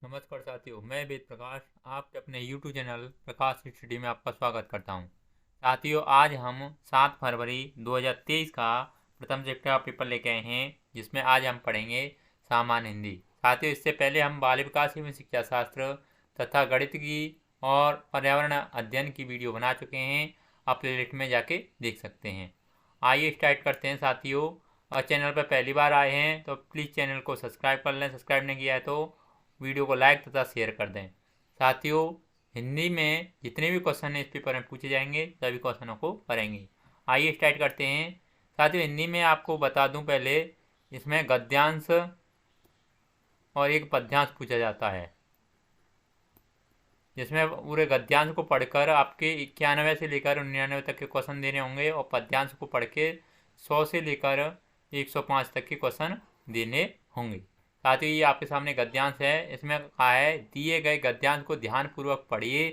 नमस्कार साथियों, मैं वेद प्रकाश आपके अपने YouTube चैनल प्रकाश स्टडी में आपका स्वागत करता हूं। साथियों, आज हम 7 फरवरी 2023 का प्रथम चैप्टर का पेपर लेके आए हैं, जिसमें आज हम पढ़ेंगे सामान्य हिंदी। साथियों, इससे पहले हम बाल विकास एवं शिक्षा शास्त्र तथा गणित की और पर्यावरण अध्ययन की वीडियो बना चुके हैं। आप प्लेलिस्ट में जाके देख सकते हैं। आइए स्टार्ट करते हैं साथियों। और चैनल पर पहली बार आए हैं तो प्लीज़ चैनल को सब्सक्राइब कर लें। सब्सक्राइब नहीं किया है तो वीडियो को लाइक तथा शेयर कर दें। साथियों, हिंदी में जितने भी क्वेश्चन हैं इस पेपर में पूछे जाएंगे, सभी क्वेश्चनों को करेंगे। आइए स्टार्ट करते हैं। साथियों, हिंदी में आपको बता दूं पहले, इसमें गद्यांश और एक पद्यांश पूछा जाता है, जिसमें पूरे गद्यांश को पढ़कर आपके 91 से लेकर 99 तक के क्वेश्चन देने होंगे और पद्यांश को पढ़ के 100 से लेकर 105 तक के क्वेश्चन देने होंगे। साथियों, ये आपके सामने गद्यांश है। इसमें कहा है, दिए गए गद्यांश को ध्यानपूर्वक पढ़िए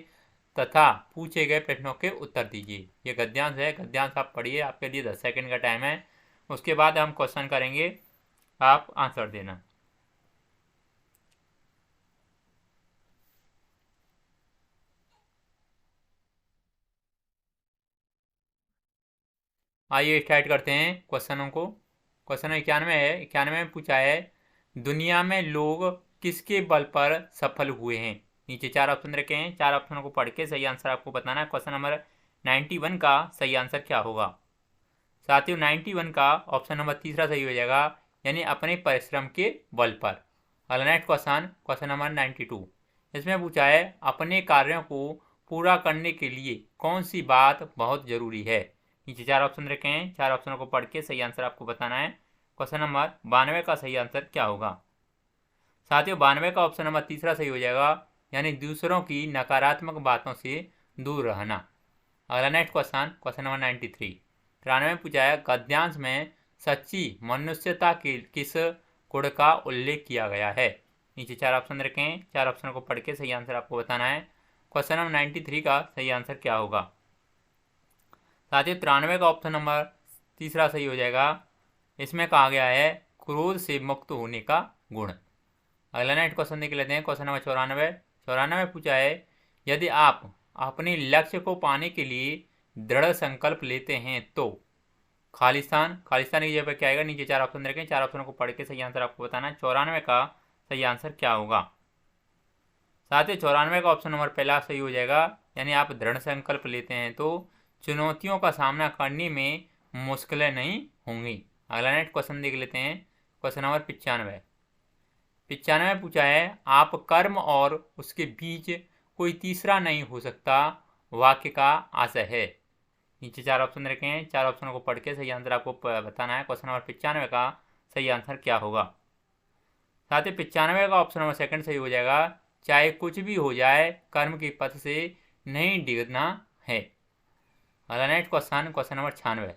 तथा पूछे गए प्रश्नों के उत्तर दीजिए। ये गद्यांश है। गद्यांश आप पढ़िए, आपके लिए 10 सेकंड का टाइम है। उसके बाद हम क्वेश्चन करेंगे, आप आंसर देना। आइए स्टार्ट करते हैं क्वेश्चनों को। क्वेश्चन 91 है। 91 में पूछा है, दुनिया में लोग किसके बल पर सफल हुए हैं। नीचे 4 ऑप्शन रखे हैं। 4 ऑप्शनों को पढ़ के सही आंसर आपको बताना है। क्वेश्चन नंबर 91 का सही आंसर क्या होगा। साथियों, 91 का ऑप्शन नंबर तीसरा सही हो जाएगा, यानी अपने परिश्रम के बल पर। अगला नेक्स्ट क्वेश्चन, क्वेश्चन नंबर 92। इसमें पूछा है, अपने कार्यों को पूरा करने के लिए कौन सी बात बहुत जरूरी है। नीचे 4 ऑप्शन रखे हैं। 4 ऑप्शनों को पढ़ के सही आंसर आपको बताना है। क्वेश्चन नंबर 92 का सही आंसर क्या होगा। साथियों, 92 का ऑप्शन नंबर तीसरा सही हो जाएगा, यानी दूसरों की नकारात्मक बातों से दूर रहना। अगला नेक्स्ट क्वेश्चन, क्वेश्चन नंबर 93। 93 में पूछा है, गद्यांश में सच्ची मनुष्यता के किस गुण का उल्लेख किया गया है। नीचे 4 ऑप्शन रखे हैं। 4 ऑप्शन को पढ़ के सही आंसर आपको बताना है। क्वेश्चन नंबर 93 का सही आंसर क्या होगा। साथियों, 93 का ऑप्शन नंबर तीसरा सही हो जाएगा। इसमें कहा गया है, क्रोध से मुक्त होने का गुण। अगला नेक्स्ट क्वेश्चन देख लेते हैं। Question number 94। 94 में पूछा है, यदि आप अपने लक्ष्य को पाने के लिए दृढ़ संकल्प लेते हैं तो। खालिस्तान, खालिस्तान की जगह पर क्या आएगा। नीचे 4 ऑप्शन रखें। 4 ऑप्शनों को पढ़ के सही आंसर आपको बताना है। 94 का सही आंसर क्या होगा। साथ ही 94 का ऑप्शन नंबर पहला सही हो जाएगा, यानी आप दृढ़ संकल्प लेते हैं तो चुनौतियों का सामना करने में मुश्किलें नहीं होंगी। अगला नेक्स्ट क्वेश्चन देख लेते हैं। Question number 95। 95 में पूछा है, आप कर्म और उसके बीच कोई तीसरा नहीं हो सकता वाक्य का आशय है। नीचे 4 ऑप्शन रखे हैं। 4 ऑप्शनों को पढ़ के सही आंसर आपको बताना है। क्वेश्चन नंबर 95 का सही आंसर क्या होगा। साथ ही 95 का ऑप्शन नंबर सेकंड सही हो जाएगा, चाहे कुछ भी हो जाए कर्म के पथ से नहीं डिगना है। अगला नेक्स्ट क्वेश्चन, क्वेश्चन नंबर 96।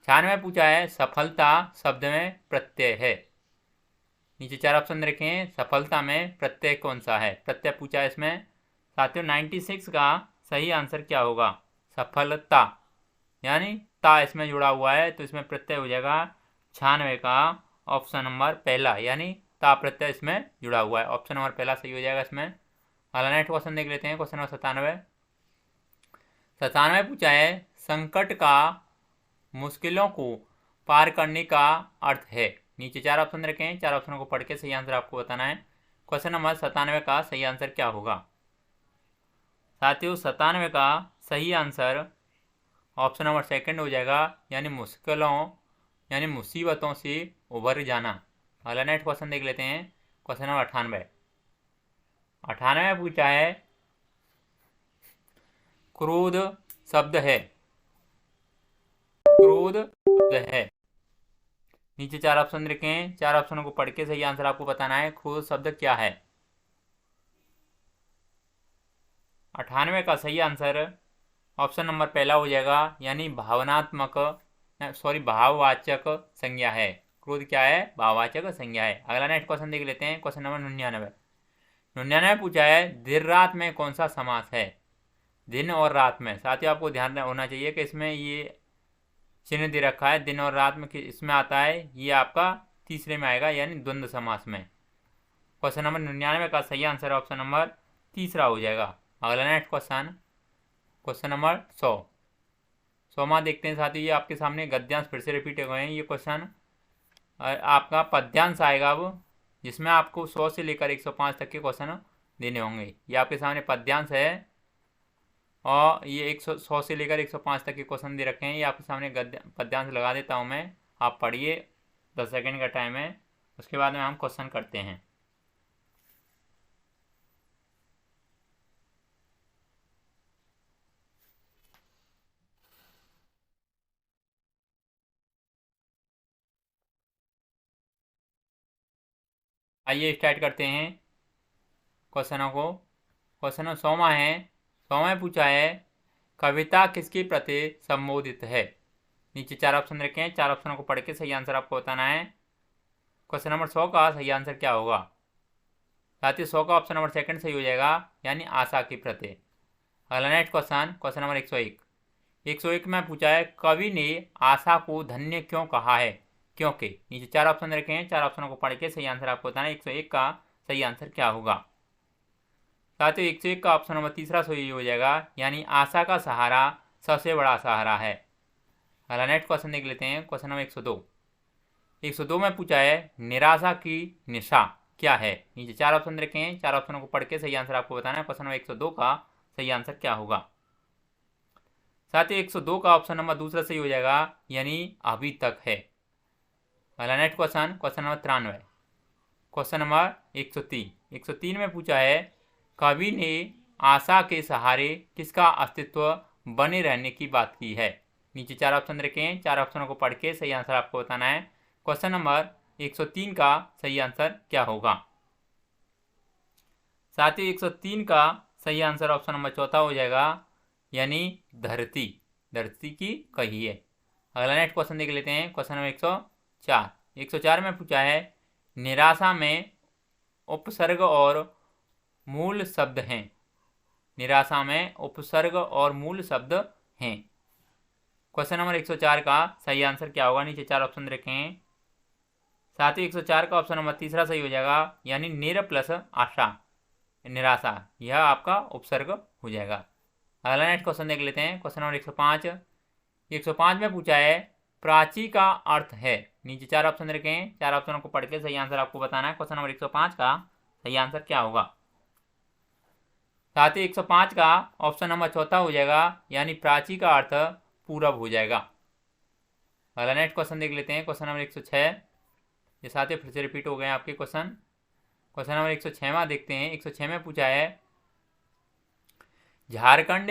96 पूछा है, सफलता शब्द में प्रत्यय है। नीचे 4 ऑप्शन रखे हैं। सफलता में प्रत्यय कौन सा है, प्रत्यय पूछा है इसमें। साथियों, 96 का सही आंसर क्या होगा। सफलता, यानी ता इसमें जुड़ा हुआ है तो इसमें प्रत्यय हो जाएगा 96 का ऑप्शन नंबर पहला, यानी ता प्रत्यय इसमें जुड़ा हुआ है। ऑप्शन नंबर पहला सही हो जाएगा इसमें। अगला नेक्स्ट क्वेश्चन देख लेते हैं। Question number 97। 97 पूछा है, संकट का मुश्किलों को पार करने का अर्थ है। नीचे 4 ऑप्शन रखे हैं। 4 ऑप्शनों को पढ़ के सही आंसर आपको बताना है। क्वेश्चन नंबर 97 का सही आंसर क्या होगा। साथियों, 97 का सही आंसर ऑप्शन नंबर सेकंड हो जाएगा, यानी मुश्किलों यानी मुसीबतों से उभर जाना। अगला नेक्स्ट क्वेश्चन देख लेते हैं। Question number 98। 98 में पूछा है, क्रोध शब्द है। क्रोध शब्द है। नीचे 4 ऑप्शन रखे हैं। 4 ऑप्शनों को पढ़ के सही आंसर आपको बताना है। क्रोध शब्द क्या है। 98 का सही आंसर ऑप्शन नंबर पहला हो जाएगा, यानी भाववाचक संज्ञा है। क्रोध क्या है, भाववाचक संज्ञा है। अगला नेक्स्ट क्वेश्चन देख लेते हैं। Question number 99। 99 पूछा है, दिन रात में कौन सा समास है। दिन और रात में, साथ ही आपको ध्यान होना चाहिए कि इसमें ये चिन्ह दे रखा है, दिन और रात में इसमें आता है, ये आपका तीसरे में आएगा, यानी द्वंद्व समास में। क्वेश्चन नंबर 99 का सही आंसर ऑप्शन नंबर तीसरा हो जाएगा। अगला नेक्स्ट क्वेश्चन, क्वेश्चन नंबर 100वां देखते हैं साथियों। ये आपके सामने गद्यांश फिर से रिपीट हो गए हैं। ये क्वेश्चन आपका पद्यांश आएगा अब, जिसमें आपको 100 से लेकर 105 तक के क्वेश्चन देने होंगे। ये आपके सामने पद्यांश है और ये 100 से लेकर 105 तक के क्वेश्चन दे रखे हैं। ये आपके सामने पद्यांश लगा देता हूँ मैं, आप पढ़िए, 10 सेकेंड का टाइम है, उसके बाद में हम क्वेश्चन करते हैं। आइए स्टार्ट करते हैं क्वेश्चनों को। क्वेश्चन 100वां है। 100वां पूछा है कविता किसके प्रति संबोधित है। नीचे 4 ऑप्शन रखे हैं, 4 ऑप्शनों को पढ़ के सही आंसर आपको बताना है। क्वेश्चन नंबर 100 का सही आंसर क्या होगा। साथ ही 100 का ऑप्शन नंबर सेकंड सही हो जाएगा, यानी आशा के प्रति। अगला नेक्स्ट क्वेश्चन, क्वेश्चन नंबर 101। 101 में पूछा है कवि ने आशा को धन्य क्यों कहा है, क्योंकि। नीचे 4 ऑप्शन रखे हैं, 4 ऑप्शनों को पढ़ के सही आंसर आपको बताना है। 101 का सही आंसर क्या होगा। साथ ही 101 का ऑप्शन नंबर तीसरा सही हो जाएगा, यानी आशा का सहारा सबसे बड़ा सहारा है। अगला नेक्स्ट क्वेश्चन देख लेते हैं। Question number 102। 102 में पूछा है निराशा की निशा क्या है। नीचे 4 ऑप्शन रखे हैं, 4 ऑप्शनों को पढ़ के सही आंसर आपको बताना है। क्वेश्चन नंबर 102 का सही आंसर क्या होगा। साथ ही 102 का ऑप्शन नंबर दूसरा सही हो जाएगा, यानी अभी तक है। अगला next question, question number 93। Question number 103। 103 में पूछा है कवि ने आशा के सहारे किसका अस्तित्व बने रहने की बात की है। नीचे 4 ऑप्शन रखे हैं, 4 ऑप्शनों को पढ़ के सही आंसर आपको बताना है। क्वेश्चन नंबर 103 का सही आंसर क्या होगा। साथ ही 103 का सही आंसर ऑप्शन नंबर चौथा हो जाएगा, यानी धरती, धरती की कहिए। अगला नेक्स्ट क्वेश्चन देख लेते हैं। Question number 104। 104 में पूछा है निराशा में उपसर्ग और मूल शब्द हैं। निराशा में उपसर्ग और मूल शब्द हैं। क्वेश्चन नंबर 104 का सही आंसर क्या होगा। नीचे 4 ऑप्शन रखे हैं, साथ ही 104 का ऑप्शन नंबर तीसरा सही हो जाएगा, यानी निर प्लस आशा, निराशा, यह आपका उपसर्ग हो जाएगा। अगला नेक्स्ट क्वेश्चन देख लेते हैं। Question number 105। 105 में पूछा है प्राची का अर्थ है। नीचे 4 ऑप्शन रखे हैं, 4 ऑप्शनों को पढ़ के सही आंसर आपको बताना है। क्वेश्चन नंबर 105 का सही आंसर क्या होगा। साथ ही 105 का ऑप्शन नंबर चौथा हो जाएगा, यानी प्राची का अर्थ पूरब हो जाएगा। अगला नेक्स्ट क्वेश्चन देख लेते हैं। Question number 106। ये साथ ही फिर से रिपीट हो गए आपके क्वेश्चन। क्वेश्चन नंबर 106वां देखते हैं। 106 में पूछा है झारखंड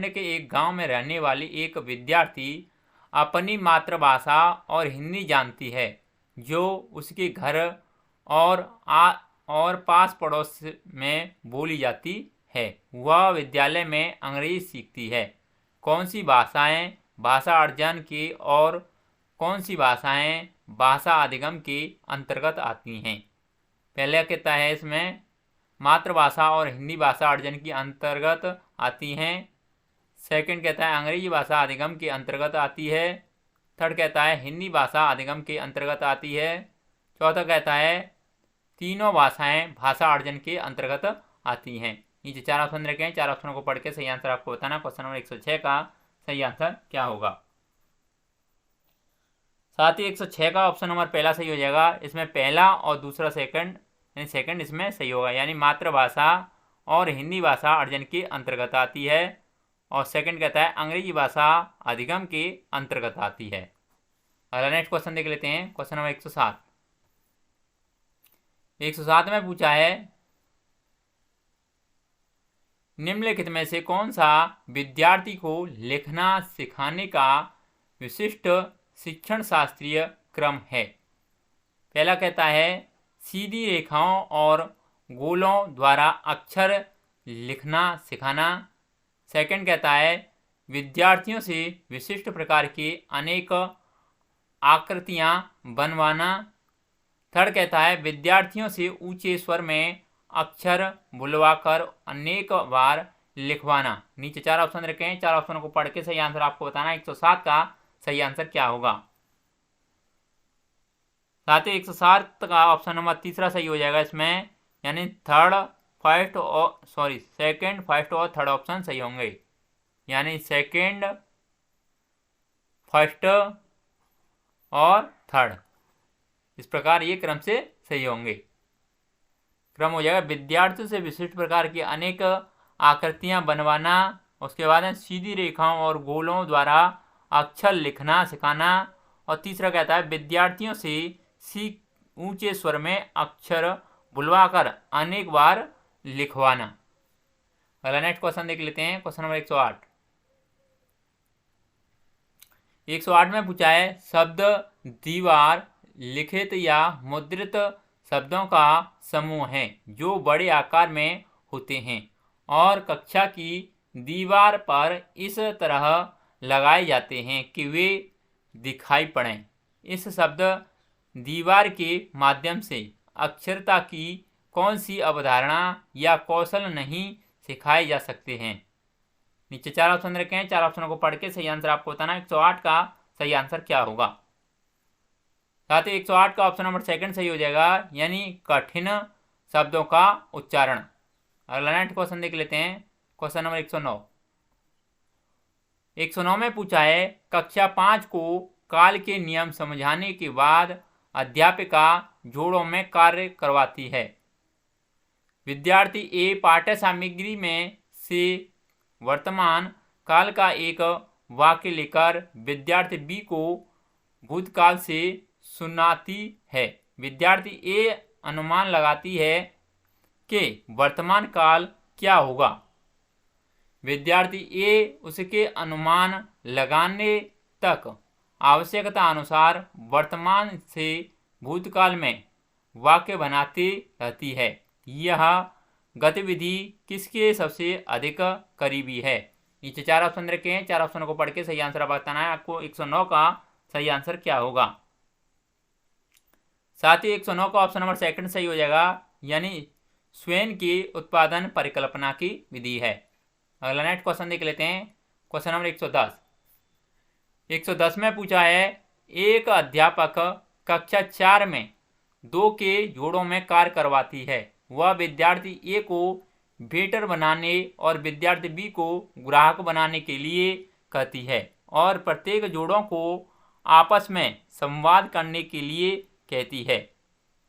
के एक गांव में रहने वाली एक विद्यार्थी अपनी मातृभाषा और हिंदी जानती है, जो उसके घर और पास पड़ोस में बोली जाती है। वह विद्यालय में अंग्रेजी सीखती है। कौन सी भाषाएं भाषा अर्जन की और कौन सी भाषाएं भाषा अधिगम के अंतर्गत आती हैं। पहले कहता है इसमें मातृभाषा और हिंदी भाषा अर्जन की अंतर्गत आती हैं। सेकंड कहता है अंग्रेजी भाषा अधिगम के अंतर्गत आती है। थर्ड कहता है हिंदी भाषा अधिगम के अंतर्गत आती है। चौथा कहता है तीनों भाषाएं भाषा अर्जन के अंतर्गत आती हैं। नीचे 4 ऑप्शन रखे हैं, 4 ऑप्शनों को पढ़ के सही आंसर आपको बताना। क्वेश्चन नंबर 106 का सही आंसर क्या होगा। साथ ही 106 का ऑप्शन नंबर पहला सही हो जाएगा। इसमें पहला और दूसरा सेकंड, यानी सेकंड इसमें सही होगा, यानी मातृभाषा और हिंदी भाषा अर्जन के अंतर्गत आती है। और सेकंड कहता है अंग्रेजी भाषा अधिगम के अंतर्गत आती है। अगला नेक्स्ट क्वेश्चन देख लेते हैं। Question number 107। 107 में पूछा है निम्नलिखित में से कौन सा विद्यार्थी को लिखना सिखाने का विशिष्ट शिक्षण शास्त्रीय क्रम है। पहला कहता है सीधी रेखाओं और गोलों द्वारा अक्षर लिखना सिखाना। सेकंड कहता है विद्यार्थियों से विशिष्ट प्रकार की अनेक आकृतियां बनवाना। थर्ड कहता है विद्यार्थियों से ऊंचे स्वर में अक्षर बुलवाकर अनेक बार लिखवाना। नीचे 4 ऑप्शन रखे हैं, 4 ऑप्शनों को पढ़ के सही आंसर आपको बताना है। 107 का सही आंसर क्या होगा। साथ ही 107 का ऑप्शन नंबर तीसरा सही हो जाएगा इसमें, यानी सेकंड, फर्स्ट और थर्ड ऑप्शन सही होंगे, यानी सेकंड, फर्स्ट और थर्ड, इस प्रकार ये क्रम से सही होंगे। क्रम हो जाएगा विद्यार्थियों से विशिष्ट प्रकार की अनेक आकृतियां बनवाना, उसके बाद है सीधी रेखाओं और गोलों द्वारा अक्षर लिखना सिखाना, और तीसरा कहता है विद्यार्थियों से ऊंचे स्वर में अक्षर बुलवाकर अनेक बार लिखवाना। अगला नेक्स्ट क्वेश्चन देख लेते हैं, क्वेश्चन नंबर 108। 108 में पूछा है शब्द दीवार लिखित या मुद्रित शब्दों का समूह है जो बड़े आकार में होते हैं और कक्षा की दीवार पर इस तरह लगाए जाते हैं कि वे दिखाई पड़ें। इस शब्द दीवार के माध्यम से अक्षरता की कौन सी अवधारणा या कौशल नहीं सिखाए जा सकते हैं। नीचे 4 ऑप्शन रखे हैं, 4 ऑप्शनों को पढ़ के सही आंसर आपको बताना है 108 का सही आंसर क्या होगा। साथ ही 108 का ऑप्शन नंबर सेकंड सही हो जाएगा, यानी कठिन शब्दों का उच्चारण। अगला नेक्स्ट क्वेश्चन देख लेते हैं, क्वेश्चन नंबर 109। 109 में पूछा है कक्षा 5 को काल के नियम समझाने के बाद अध्यापिका जोड़ों में कार्य करवाती है। विद्यार्थी ए पाठ्य सामग्री में से वर्तमान काल का एक वाक्य लेकर विद्यार्थी बी को भूतकाल से सुनाती है। विद्यार्थी ए अनुमान लगाती है कि वर्तमान काल क्या होगा। विद्यार्थी ए उसके अनुमान लगाने तक आवश्यकता अनुसार वर्तमान से भूतकाल में वाक्य बनाती रहती है। यह गतिविधि किसके सबसे अधिक करीबी है। नीचे 4 ऑप्शन रखे हैं, 4 ऑप्शनों को पढ़ के सही आंसर बताना है आपको 109 का सही आंसर क्या होगा। साथ ही 109 का ऑप्शन नंबर सेकंड सही हो जाएगा, यानी स्वयं की उत्पादन परिकल्पना की विधि है। अगला नेक्स्ट क्वेश्चन देख लेते हैं, क्वेश्चन नंबर 110। 110 में पूछा है एक अध्यापक कक्षा 4 में 2 के जोड़ों में कार्य करवाती है। वह विद्यार्थी ए को वेटर बनाने और विद्यार्थी बी को ग्राहक बनाने के लिए कहती है और प्रत्येक जोड़ों को आपस में संवाद करने के लिए कहती है।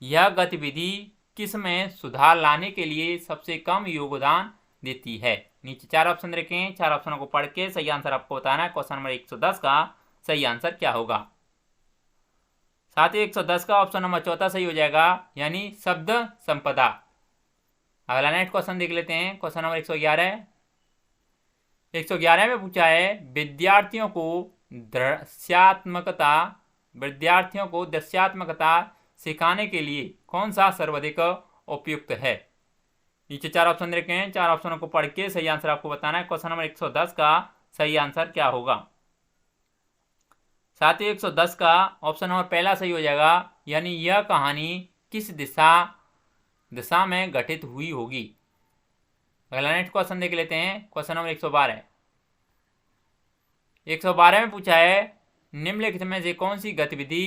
यह गतिविधि किस में सुधार लाने के लिए सबसे कम योगदान देती है। नीचे 4 ऑप्शन रखें, 4 ऑप्शनों को पढ़ के सही आंसर आपको बताना है क्वेश्चन नंबर 110 का सही आंसर क्या होगा। साथ ही 110 का ऑप्शन नंबर चौथा सही हो जाएगा, यानी शब्द संपदा। अगला नेक्स्ट क्वेश्चन देख लेते हैं, क्वेश्चन नंबर 111। 111 में पूछा है विद्यार्थियों को दृश्यात्मकता सिखाने के लिए कौन सा सर्वाधिक उपयुक्त है। नीचे 4 ऑप्शन रखे हैं, 4 ऑप्शनों को पढ़ के सही आंसर आपको बताना है क्वेश्चन नंबर 110 का सही आंसर क्या होगा। साथ ही 110 का ऑप्शन नंबर पहला सही हो जाएगा, यानी यह कहानी किस दिशा में घटित हुई होगी। अगला नेक्स्ट क्वेश्चन देख लेते हैं, क्वेश्चन नंबर 112। 112 में पूछा है निम्नलिखित में से कौन सी गतिविधि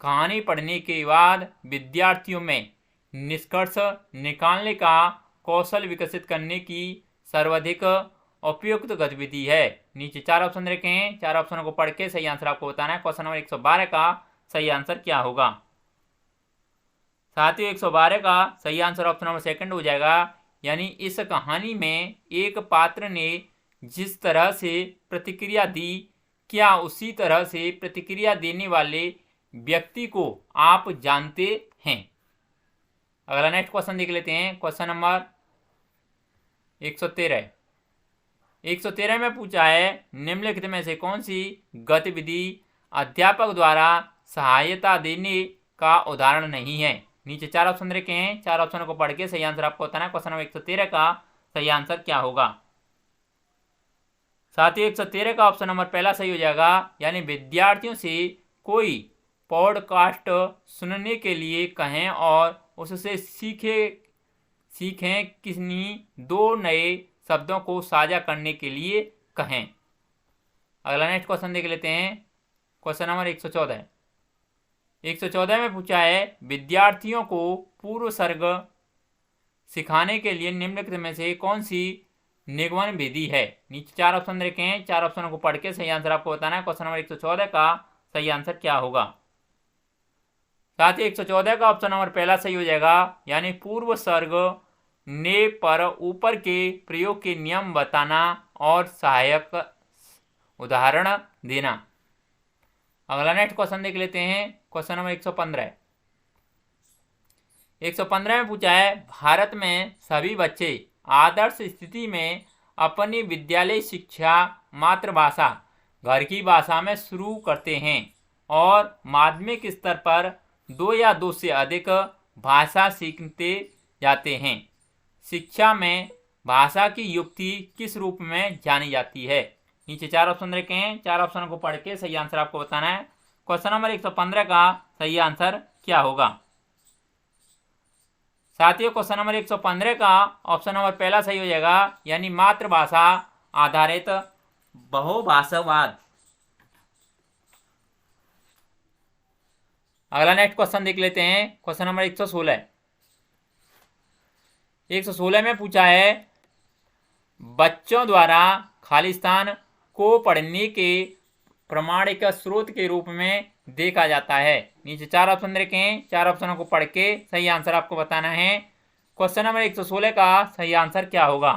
कहानी पढ़ने के बाद विद्यार्थियों में निष्कर्ष निकालने का कौशल विकसित करने की सर्वाधिक उपयुक्त गतिविधि है। नीचे 4 ऑप्शन रखे हैं, 4 ऑप्शनों को पढ़ के सही आंसर आपको बताना है क्वेश्चन नंबर 112 का सही आंसर क्या होगा। साथ ही 112 का सही आंसर ऑप्शन नंबर सेकंड हो जाएगा, यानी इस कहानी में एक पात्र ने जिस तरह से प्रतिक्रिया दी, क्या उसी तरह से प्रतिक्रिया देने वाले व्यक्ति को आप जानते हैं। अगला नेक्स्ट क्वेश्चन देख लेते हैं, क्वेश्चन नंबर 113। 113 में पूछा है निम्नलिखित में से कौन सी गतिविधि अध्यापक द्वारा सहायता देने का उदाहरण नहीं है। नीचे 4 ऑप्शन रखे हैं, 4 ऑप्शनों को पढ़ के सही आंसर आपको बताना है क्वेश्चन नंबर 113 का सही आंसर क्या होगा। साथ ही 113 का ऑप्शन नंबर पहला सही हो जाएगा, यानी विद्यार्थियों से कोई पॉडकास्ट सुनने के लिए कहें और उससे सीखें किन्हीं 2 नए शब्दों को साझा करने के लिए कहें। अगला नेक्स्ट क्वेश्चन देख लेते हैं, क्वेश्चन नंबर 114। 114 में पूछा है विद्यार्थियों को पूर्व सर्ग सिखाने के लिए निम्नलिखित में से कौन सी निगमन विधि है। नीचे 4 ऑप्शन रखे हैं, 4 ऑप्शनों को पढ़ के सही आंसर आपको बताना है। क्वेश्चन नंबर 114 का सही आंसर क्या होगा। साथ ही 114 का ऑप्शन नंबर पहला सही हो जाएगा, यानी पूर्व सर्ग ने पर ऊपर के प्रयोग के नियम बताना और सहायक उदाहरण देना। अगला नेक्स्ट क्वेश्चन देख लेते हैं। क्वेश्चन नंबर 115 में पूछा है भारत में सभी बच्चे आदर्श स्थिति में अपनी विद्यालय शिक्षा मातृभाषा घर की भाषा में शुरू करते हैं और माध्यमिक स्तर पर 2 या 2 से अधिक भाषा सीखते जाते हैं। शिक्षा में भाषा की युक्ति किस रूप में जानी जाती है। नीचे 4 ऑप्शन रखे हैं, 4 ऑप्शन को पढ़ के सही आंसर आपको बताना है। क्वेश्चन नंबर 115 का सही आंसर क्या होगा। साथियों क्वेश्चन नंबर 115 का ऑप्शन नंबर पहला सही हो जाएगा, यानी मातृभाषा आधारित बहुभाषावाद। अगला नेक्स्ट क्वेश्चन देख लेते हैं। क्वेश्चन नंबर 116 में पूछा है बच्चों द्वारा खालिस्तान को पढ़ने के प्रमाणिक स्रोत के रूप में देखा जाता है। नीचे 4 ऑप्शन रखे हैं, 4 ऑप्शनों को पढ़ के सही आंसर आपको बताना है। क्वेश्चन नंबर 116 का सही आंसर क्या होगा।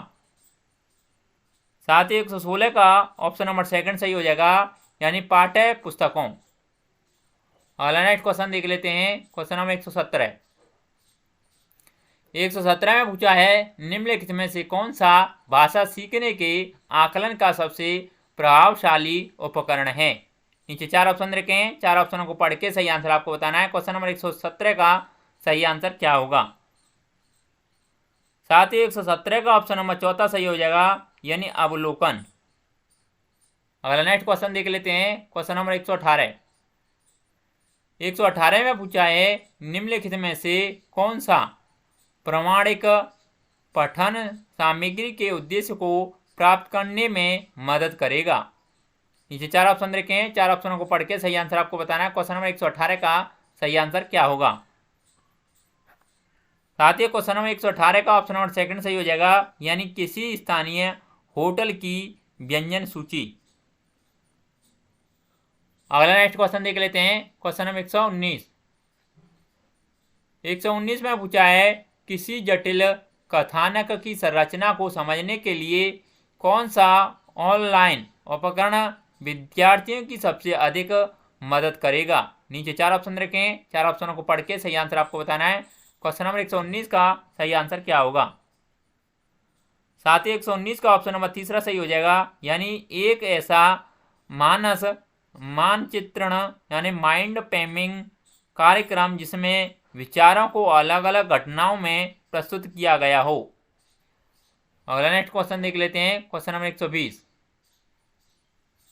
साथ ही 116 का ऑप्शन नंबर सेकंड सही हो जाएगा, यानी पाठ्य पुस्तकों। अगला नेक्स्ट क्वेश्चन देख लेते हैं। क्वेश्चन नंबर 117 में पूछा है निम्नलिखित में से कौन सा भाषा सीखने के आकलन का सबसे प्रभावशाली उपकरण है। नीचे 4 ऑप्शन रखे हैं, 4 ऑप्शनों को पढ़ के सही आंसर आपको बताना है। क्वेश्चन नंबर 117 का सही आंसर क्या होगा। साथ ही 117 का ऑप्शन नंबर चौथा सही हो जाएगा, यानी अवलोकन। अगला नेक्स्ट क्वेश्चन देख लेते हैं। क्वेश्चन नंबर 118 में पूछा है निम्नलिखित में से कौन सा प्रमाणिक पठन सामग्री के उद्देश्य को प्राप्त करने में मदद करेगा। नीचे 4 ऑप्शन रखे हैं, 4 ऑप्शनों को पढ़ के सही आंसर आपको बताना है। क्वेश्चन नंबर 118 का सही आंसर क्या होगा। साथ ही क्वेश्चन नंबर 118 का ऑप्शन नंबर सेकंड सही हो जाएगा, यानी किसी स्थानीय होटल की व्यंजन सूची। अगला नेक्स्ट क्वेश्चन देख लेते हैं। क्वेश्चन नंबर 119 में पूछा है किसी जटिल कथानक की संरचना को समझने के लिए कौन सा ऑनलाइन उपकरण विद्यार्थियों की सबसे अधिक मदद करेगा। नीचे 4 ऑप्शन रखे हैं, 4 ऑप्शनों को पढ़ के सही आंसर आपको बताना है। क्वेश्चन नंबर 119 का सही आंसर क्या होगा। साथ ही 119 का ऑप्शन नंबर तीसरा सही हो जाएगा, यानी एक ऐसा मानस मानचित्रण यानी माइंड मैपिंग कार्यक्रम जिसमें विचारों को अलग अलग घटनाओं में प्रस्तुत किया गया हो। अगला नेक्स्ट क्वेश्चन देख लेते हैं। क्वेश्चन नंबर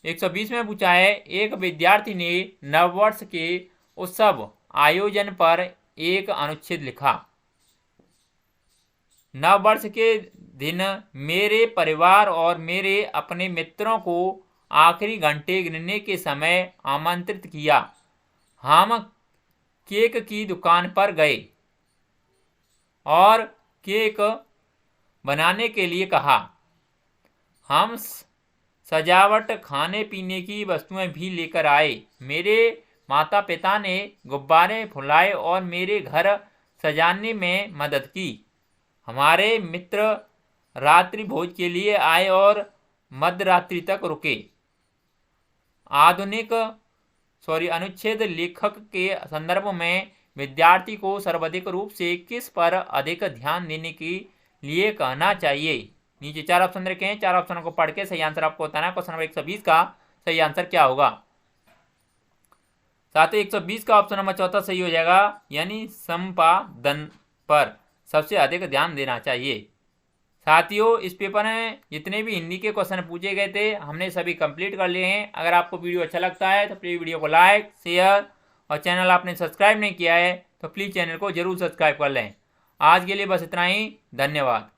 120 में पूछा है एक विद्यार्थी ने नववर्ष के उत्सव आयोजन पर एक अनुच्छेद लिखा। नववर्ष के दिन मेरे परिवार और मेरे अपने मित्रों को आखिरी घंटे गिनने के समय आमंत्रित किया। हम केक की दुकान पर गए और केक बनाने के लिए कहा। हम सजावट खाने पीने की वस्तुएं भी लेकर आए। मेरे माता पिता ने गुब्बारे फुलाए और मेरे घर सजाने में मदद की। हमारे मित्र रात्रि भोज के लिए आए और मध्यरात्रि तक रुके। अनुच्छेद लेखक के संदर्भ में विद्यार्थी को सर्वाधिक रूप से किस पर अधिक ध्यान देने के लिए कहना चाहिए। नीचे 4 ऑप्शन रखे हैं, 4 ऑप्शनों को पढ़ के सही आंसर आपको बताना है। क्वेश्चन नंबर 120 का सही आंसर क्या होगा। साथ ही 120 का ऑप्शन नंबर चौथा सही हो जाएगा, यानी संपादन पर सबसे अधिक ध्यान देना चाहिए। साथियों इस पेपर में जितने भी हिंदी के क्वेश्चन पूछे गए थे हमने सभी कंप्लीट कर लिए हैं। अगर आपको वीडियो अच्छा लगता है तो प्लीज़ वीडियो को लाइक शेयर और चैनल आपने सब्सक्राइब नहीं किया है तो प्लीज़ चैनल को जरूर सब्सक्राइब कर लें। आज के लिए बस इतना ही, धन्यवाद।